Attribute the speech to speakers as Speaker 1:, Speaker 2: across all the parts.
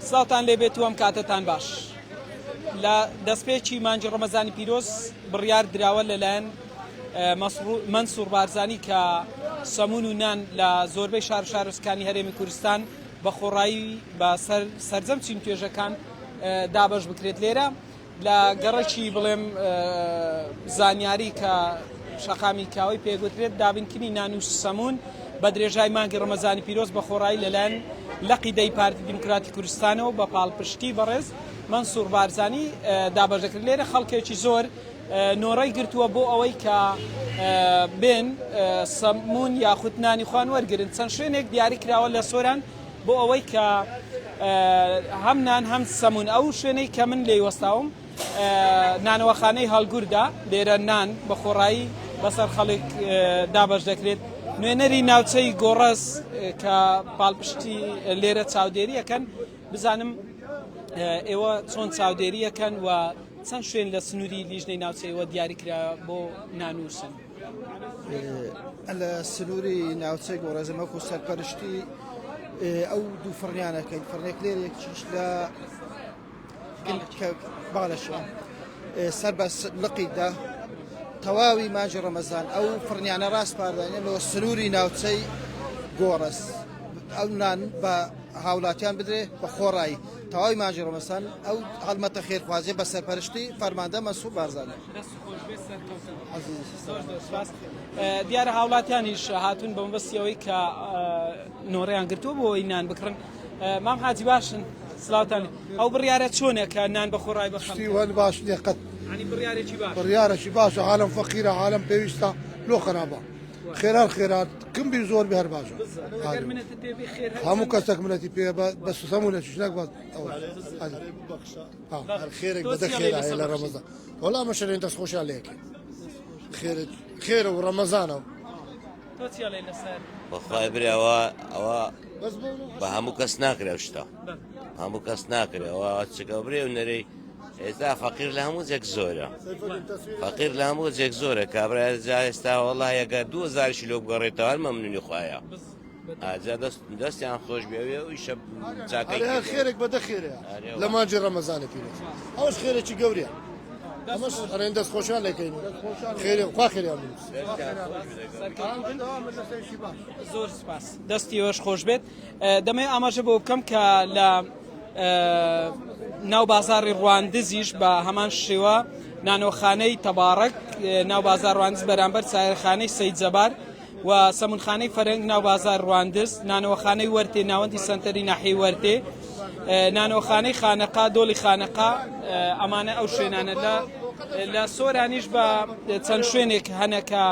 Speaker 1: سڵاوتان لێبێت و ئەم کاتتان باش. لە دەستپێکی مانگی ڕەمەزانی پیرۆز بڕیار دراوە لەلایەن مەنسوور بارزانی کە سەمون و نان لە زۆربەی شار شارۆچکانی هەرێمی کوردستان بە خۆڕایی بە سەرجەم چین توێژەکان دابەش بکرێت. لێرە لە گەڕێکی بڵێم زانیاری کە شەقامی کاوی پێگوترێت دابینکردنی نان و سەمون بە درێژای مانگی ڕەمەزانی پیرۆز بە خۆڕایی لەلایەن لەقی دەی پارتی دیموکراتی کوردستانەوە بە پاڵپشتی بەڕێز مەنسوور بارزانی دابەش دەکرێت. لێرە خەڵکێکی زۆر نۆڕەی گرتووە بۆ ئەوەی کە بێن سەمون یاخود نانی خوان وەرگرن. چەند شوێنێک دیاری کراوە لە سۆران بۆ ئەوەی کە هەم نان هەم سەمون. ئەو شوێنەی کە من لێی وەستاوم نانەوەخانەی هەڵگوردا، لێرە نان بە خۆڕایی بەسەر خەڵک دابەش دەکرێت. نوێنەری ناوچەی گۆڕەس کە پاڵپشتی لێرە چاودێریەکەن، بزانم ئێوە چۆن چاودێریەکەن و چەند شوێن لە سنووری لیژنەی ناوچەیەوە دیاری کرا بۆ نانووسن.
Speaker 2: لە سنووری ناوچەی گۆڕەزەمەکو سەرپەرشتی ئەو دوو فڕیانەکەین، فڕێک لێرێکیش لە باڵەشە سەر بە لقیدا تەواوی مانگی ڕەمەزان ئەو فڕنیانە ڕاست پاردانێنەوە سنووری ناوچەی گۆڕەس ئەو نان بە هاوڵاتیان بدرێ بە خۆڕایی تەواوی مانگی ڕەمەزان ئەو هەڵمەتە خێرخوازیە بە سەرپەرشتی فەرماندە مەنسوور بارزانی.
Speaker 1: دیارە هاوڵاتیانیش هاتوون بە مەبەستیەوەی کە نۆڕەیان گرتووە بۆ ئەوەی نان بکڕن. مام حاجی باشن، سڵاوتان. ئەو بڕیارە چۆنە کە نان بە خۆڕایی بەخەڵکی
Speaker 3: باش لێقەت بڕیارێکی باشە، عالم فەقیرە، عالم پێویستە لۆ خراپە، خێران خێرات کم بیر زۆر بێ هەر باشە. هەموو کەسێک منەتی پێ بە سەمونێکیش نەکبات خێرێک بەدە خێرا لە ڕەمەزان. وەڵا ئەمە شەرێن دەستخۆشیان لێکێ خێرە و ڕەمەزانە
Speaker 4: بەخوای برێەوە ئەوە بە هەموو کەس ناکرێ شتا، هەموو کەس ناکرێەوە چگە برێ و نەرەی ئێستا فەقیر لە هەموو جێک زۆرە، فەقیر لە هەموو جێک زۆرە. کابرا جا ئێستا وەڵای ئەگەر 2000 کیلۆ بگەڕێتەوە مەمنونی خۆیە ئاجا دەستیان خۆش بێوێ و ئیشە چاکەی
Speaker 3: خێرێک بەدە خێرە لە مانگی ڕەمەزانە پیرۆز. ئەوش خێرێکی گەورەیە، ئەمەش ئەرێن دەستخۆشیان لێکەین خێرێ خوا خێریان بنووس.
Speaker 1: زۆر سپاس، دەستیەوەش خۆش بێت. دەمەوێت ئاماژە بۆ بکەم کە لە ناو بازاری ڕواندزیش بە هەمان شێوە نانۆخانەی تەبارەک ناو بازار ڕواندز بەرامبەر چایەخانەی سەید جەبار و سەمونخانەی فەرەنگ ناو بازار ڕواندز، نانەوەخانەی وەرتێ ناوەندی سنتەری ناحیەی وەرتێ، نانەوەخانەی خانەقا دۆڵی خانەقا، ئەمانە ئەو شوێنانە لە سۆرانیش بە چەند شوێنێک هەنە کە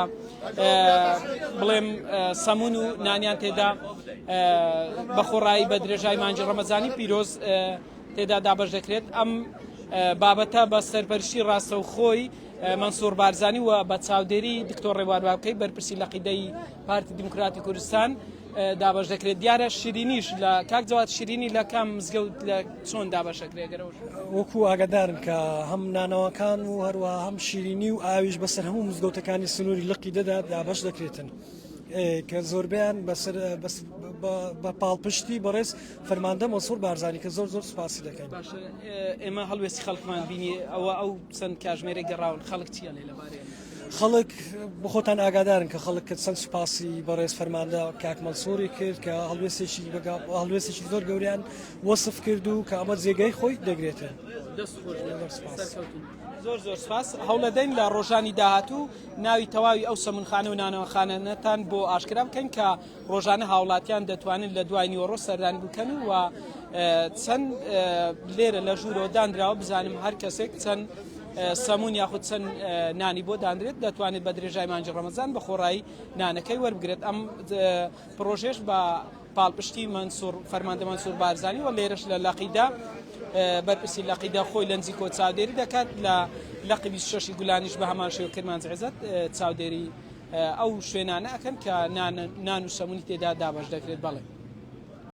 Speaker 1: بڵێم سەمون و نانیان تێدا بە خۆڕایی بە درێژای مانگی ڕەمەزانی پیرۆز تێدا دابەش دەکرێت. ئەم بابەتە بە سەرپەرشتی ڕاستەوخۆی مەنسوور بارزانی و بە چاودێری دکتۆر ڕێوار بابکەی بەرپرسی لەقیدەی پارتی دیموکراتی کوردستان دابەش دەکرێت. دیارە شیرینیش لە کاک جەواد شیرینی لە کام مزگەوت لە چۆن دابەش دەکرێت؟
Speaker 5: وەکو ئاگادارن کە هەم نانەوەکان و هەروە هەم شیرینی و ئاویش بەسەر هەموو مزگەوتەکانی سنووری لەقی دەدا دابەش دەکرێتن کە زۆربیان بە پاڵپشتی بەڕێز فەرماندە مەنسوور بارزانی کە زۆر زۆر سوپاسی دەکەین.
Speaker 1: ئێمە هەڵوێستی خەڵکمان بینی ئەوە ئەو چەند کاژمێرە گەڕاون خەڵک چیە لێ لەبارەیە؟
Speaker 5: خەڵک بە خۆتان ئاگادارن کە خەڵک کە چەند سوپاسی بەڕێز فەرماندە کاک مەنسووری کرد کە هەڵوێستێکی زۆر گەوریان وەسف کرد و کە ئەمە جێگەی خۆی دەگرێتن.
Speaker 1: زۆر زۆر سپاس. هەوڵەدەین لە ڕۆژانی داهاتوو ناوی تەواوی ئەو سەمونخانە و نانەوەخانەتان بۆ ئاشکرا بکەین کە ڕۆژانە هاوڵاتیان دەتوانن لە دوای نیوەڕۆ سەردان بکەن و چەند لێرە لە ژوورەوە دانراوە بزانم هەر کەسێک چەند سەمون یاخود چەند نانی بۆ دانرێت دەتوانێت بە درێژای مانگی ڕەمەزان بە خۆڕایی نانەکەی وەربگرێت. ئەم پرۆژێش بە پاڵپشتی فەرماندە مەنسوور بارزانی و لێرەش لە لەقیدا بەرپرسی لەقیدا خۆی لە نزیکۆ چاودێری دەکات. لە لەقی 26 گولانیش بە هەمان شێوە کرمانجی عیزەت چاودێری ئەو شوێنانە ئەکەن کە نان و سەمونی تێدا دابەش دەکرێت. بەڵێ